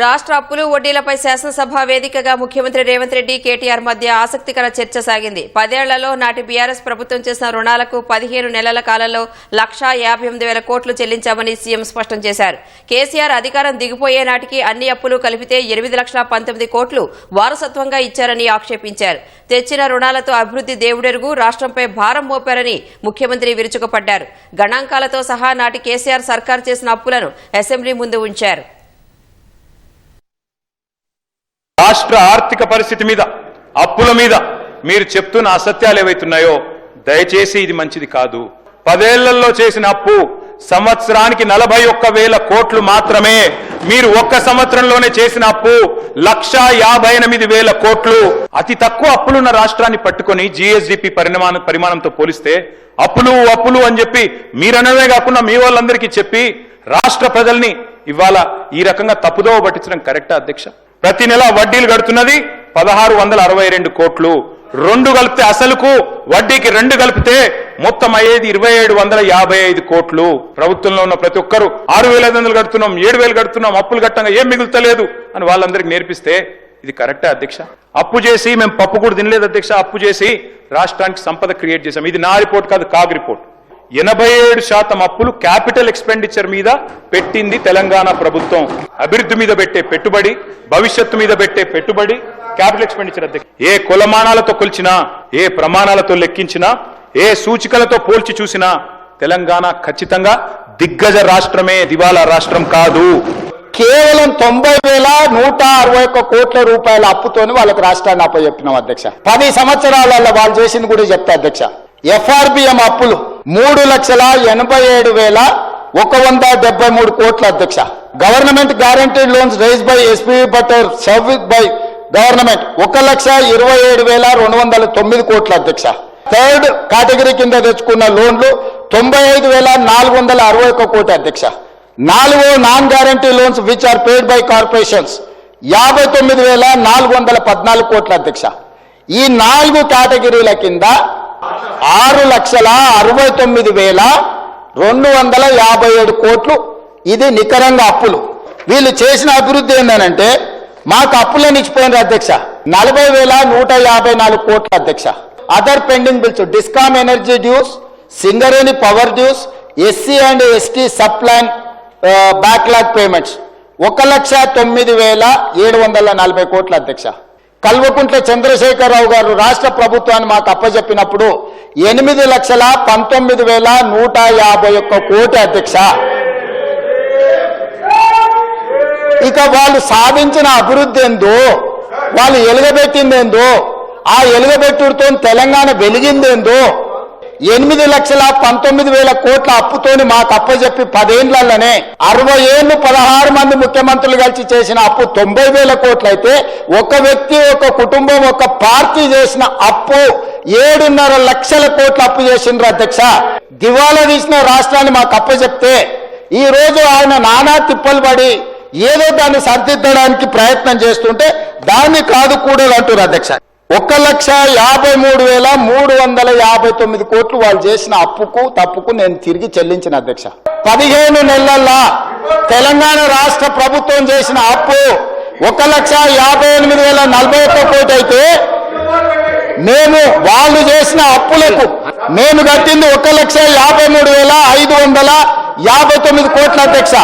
రాష్ట్ర అప్పులు వడ్డీలపై శాసనసభ వేదికగా ముఖ్యమంత్రి రేవంత్ రెడ్డి కేటీఆర్ మధ్య ఆసక్తికర చర్చ సాగింది. 10 ఏళ్లలో నాటి బీఆర్ఎస్ ప్రభుత్వం చేసిన రుణాలకు 15 నెలల కాలంలో 1,58,000 కోట్లు చెల్లించామని సీఎం స్పష్టం చేశారు. కేసీఆర్ అధికారం దిగిపోయే నాటికి అన్ని అప్పులు కలిపితే 8,19,000 కోట్లు వారసత్వంగా ఇచ్చారని ఆక్షేపించారు. తెచ్చిన రుణాలతో అభివృద్ధి దేవుడెరుగు, రాష్ట్రంపై భారం మోపారని ముఖ్యమంత్రి విరుచుకుపడ్డారు. గణాంకాలతో సహా నాటి కేసీఆర్ సర్కార్ చేసిన అప్పులను అసెంబ్లీ ముందు ఉంచారు. రాష్ట్ర ఆర్థిక పరిస్థితి మీద, అప్పుల మీద మీరు చెప్తున్న అసత్యాలు ఏవైతున్నాయో దయచేసి ఇది మంచిది కాదు. 10 ఏళ్లలో చేసిన అప్పు సంవత్సరానికి 41,000 కోట్లు మాత్రమే. మీరు ఒక్క సంవత్సరంలోనే చేసిన అప్పు 1,58,000 కోట్లు. అతి తక్కువ అప్పులున్న రాష్ట్రాన్ని పట్టుకొని జీఎస్డిపి పరిమాణంతో పోలిస్తే అప్పులు అని చెప్పి మీరనమే కాకుండా మీ వాళ్ళందరికీ చెప్పి రాష్ట్ర ప్రజల్ని ఇవాళ ఈ రకంగా తప్పుదోవ పట్టించడం కరెక్టా అధ్యక్ష? ప్రతి నెల వడ్డీలు కడుతున్నది 1,662 కోట్లు. 2 కలిపితే అసలుకు వడ్డీకి 2 కలిపితే మొత్తం అయ్యేది 2,755 కోట్లు. ప్రభుత్వంలో ఉన్న ప్రతి ఒక్కరు 6,500 కడుతున్నాం, 7,000 కడుతున్నాం, అప్పులు కట్టంగా ఏం మిగులుతలేదు అని వాళ్ళందరికీ నేర్పిస్తే ఇది కరెక్టే అధ్యక్ష? అప్పు చేసి మేము పప్పు కూడా తినలేదు అధ్యక్ష. అప్పు చేసి రాష్ట్రానికి సంపద క్రియేట్ చేశాం. ఇది నా రిపోర్ట్ కాదు, కాగ్ రిపోర్ట్. 87% అప్పులు క్యాపిటల్ ఎక్స్పెండిచర్ మీద పెట్టింది తెలంగాణ ప్రభుత్వం. అభివృద్ధి మీద పెట్టే పెట్టుబడి, భవిష్యత్తు మీద పెట్టే పెట్టుబడి క్యాపిటల్ ఎక్స్పెండిచర్ అధ్యక్ష. ఏ కొలమానాలతో కొలిచినా, ఏ ప్రమాణాలతో లెక్కించినా, ఏ సూచికలతో పోల్చి చూసినా తెలంగాణ ఖచ్చితంగా దిగ్గజ రాష్ట్రమే, దివాలా రాష్ట్రం కాదు. కేవలం 90,161 కోట్ల రూపాయల అప్పుతోని వాళ్ళకి రాష్ట్రాన్ని అప్పచెప్పినాం అధ్యక్ష. 10 సంవత్సరాలలో వాళ్ళు చేసింది కూడా చెప్తా అధ్యక్ష. ఎఫ్ఆర్బిఎం అప్పులు 3,87,173 కోట్ల అధ్యక్ష. Government guaranteed loans raise by SP but are service by government 1,27,209 కోట్ల అధ్యక్ష. థర్డ్ కేటగిరీ కింద తెచ్చుకున్న లోన్లు 95,461 కోటి అధ్యక్ష. 4 non guarantee loans which are paid by corporations 59,414 కోట్ల అధ్యక్ష. ఈ 4 కేటగిరీల కింద 6,69,257 కోట్లు ఇది నికరంగా అప్పులు. వీళ్ళు చేసిన అభివృద్ధి ఏంటంటే మాకు అప్పులను ఇచ్చిపోయినారు అధ్యక్ష 40,154 కోట్ల అధ్యక్ష. Other pending bills, discom energy dues, Singareni power dues, SC and ST sub plan backlog payments 1,09,740 కోట్ల అధ్యక్ష. కల్వకుంట్ల చంద్రశేఖరరావు గారు రాష్ట్ర ప్రభుత్వాన్ని మాకు అప్పచెప్పినప్పుడు 8,19,151 కోటి అధ్యక్ష. ఇక వాళ్ళు సాధించిన అభివృద్ధి ఏందో, వాళ్ళు ఎలుగబెట్టిందేందో, ఆ ఎలుగబెట్టుతో తెలంగాణ వెలిగిందేందో, 8,19,000 కోట్ల అప్పుతోని మాకు అప్పచెప్పి 10 ఏళ్లలోనే 60 ఏళ్లు 16 మంది ముఖ్యమంత్రులు కలిసి చేసిన అప్పు 90,000 కోట్లు అయితే ఒక వ్యక్తి, ఒక కుటుంబం, ఒక పార్టీ చేసిన అప్పు 7.5 లక్షల కోట్ల అప్పు చేసిండ్రు అధ్యక్ష. దివాలా తీసిన రాష్ట్రాన్ని మాకు అప్పచెప్తే ఈ రోజు ఆయన నానా తిప్పలు పడి ఏదో దాన్ని సరిదిద్దడానికి ప్రయత్నం చేస్తుంటే దాన్ని కాదు కూడలు అంటారు అధ్యక్ష. 1,53,359 కోట్లు వాళ్ళు చేసిన అప్పుకు తప్పుకు నేను తిరిగి చెల్లించిన అధ్యక్ష. 15 నెలల్లో తెలంగాణ రాష్ట్ర ప్రభుత్వం చేసిన అప్పు 1,58,041 కోటి అయితే మేము వాళ్ళు చేసిన అప్పులకు మేము కట్టింది 1,53,559 కోట్ల అధ్యక్ష.